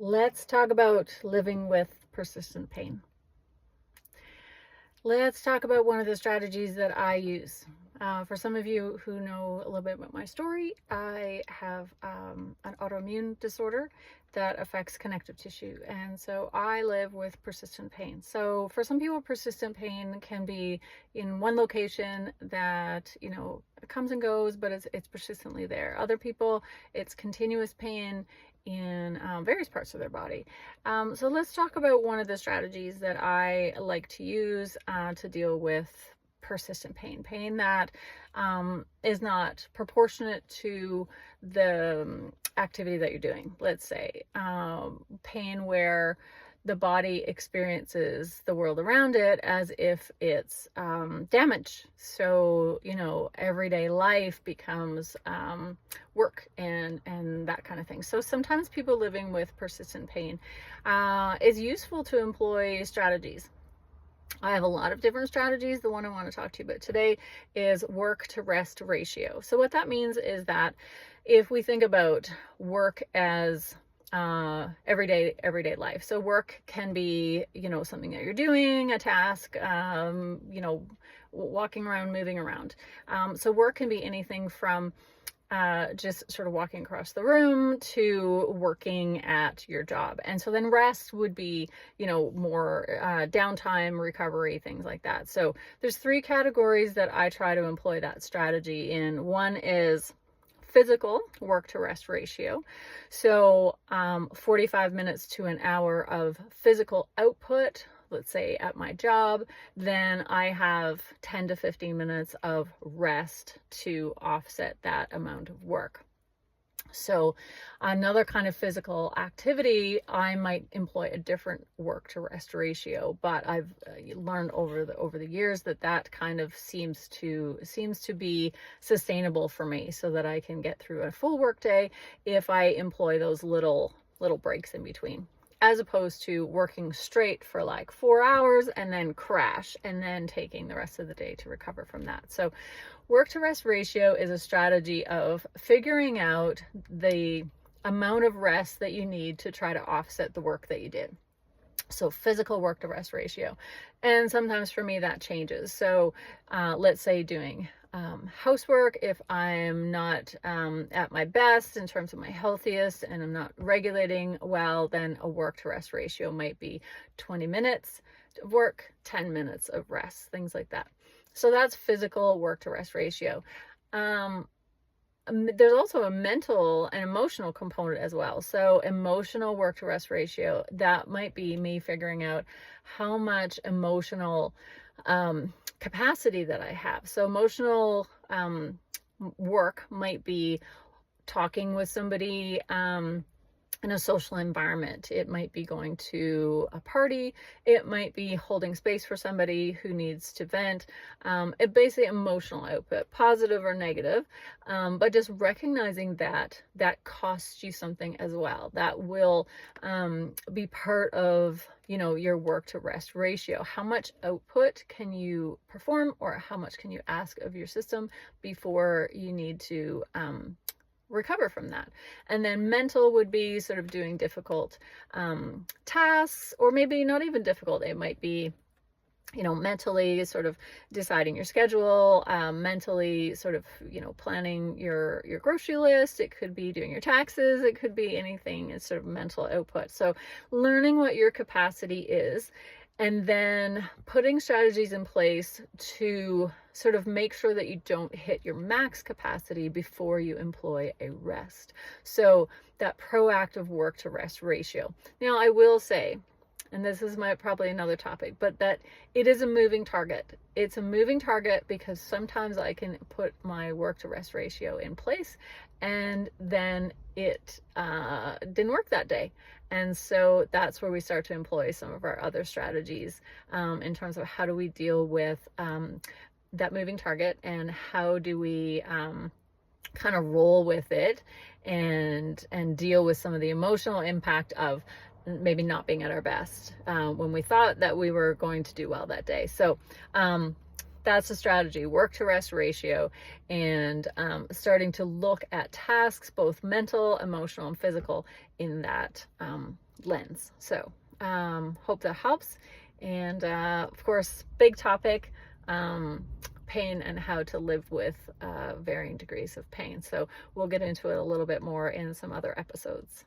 Let's talk about living with persistent pain. Let's talk about one of the strategies that I use. For some of you who know a little bit about my story, I have an autoimmune disorder that affects connective tissue. And so I live with persistent pain. So for some people, persistent pain can be in one location that, comes and goes, but it's persistently there. Other people, it's continuous pain in various parts of their body. So let's talk about one of the strategies that I like to use to deal with persistent pain that is not proportionate to the activity that you're doing. Let's say pain where the body experiences the world around it as if it's damaged. So, everyday life becomes work and that kind of thing. So sometimes people living with persistent pain, it's useful to employ strategies. I have a lot of different strategies. The one I want to talk to you about today is work to rest ratio. So what that means is that if we think about work as everyday life. So work can be, something that you're doing, a task, walking around, moving around. So work can be anything from just sort of walking across the room to working at your job. And so then rest would be, more downtime, recovery, things like that. So there's 3 categories that I try to employ that strategy in. One is physical work to rest ratio. So 45 minutes to an hour of physical output, let's say at my job, then I have 10 to 15 minutes of rest to offset that amount of work. So another kind of physical activity, I might employ a different work to rest ratio, but I've learned over the years that kind of seems to be sustainable for me, so that I can get through a full work day if I employ those little breaks in between, as opposed to working straight for like 4 hours and then crash and then taking the rest of the day to recover from that. So work to rest ratio is a strategy of figuring out the amount of rest that you need to try to offset the work that you did. So physical work to rest ratio. And sometimes for me that changes. So let's say doing housework, if I'm not at my best in terms of my healthiest and I'm not regulating well, then a work to rest ratio might be 20 minutes of work, 10 minutes of rest, things like that. So that's physical work to rest ratio. There's also a mental and emotional component as well. So emotional work to rest ratio, that might be me figuring out how much emotional capacity that I have. So emotional work might be talking with somebody in a social environment. It might be going to a party. It might be holding space for somebody who needs to vent. It basically emotional output, positive or negative, but just recognizing that costs you something as well. That will be part of your work to rest ratio. How much output can you perform, or how much can you ask of your system before you need to recover from that? And then mental would be sort of doing difficult tasks, or maybe not even difficult. It might be mentally sort of deciding your schedule, mentally sort of, planning your grocery list. It could be doing your taxes. It could be anything. It's sort of mental output. So learning what your capacity is, and then putting strategies in place to sort of make sure that you don't hit your max capacity before you employ a rest. So that proactive work to rest ratio. Now, I will say, and this is probably another topic, but that it is a moving target. It's a moving target because sometimes I can put my work to rest ratio in place and then it didn't work that day. And so that's where we start to employ some of our other strategies in terms of how do we deal with that moving target, and how do we kind of roll with it and deal with some of the emotional impact of maybe not being at our best when we thought that we were going to do well that day. So that's the strategy, work to rest ratio, and starting to look at tasks, both mental, emotional, and physical, in that lens. So hope that helps. And of course, big topic, pain and how to live with varying degrees of pain. So we'll get into it a little bit more in some other episodes.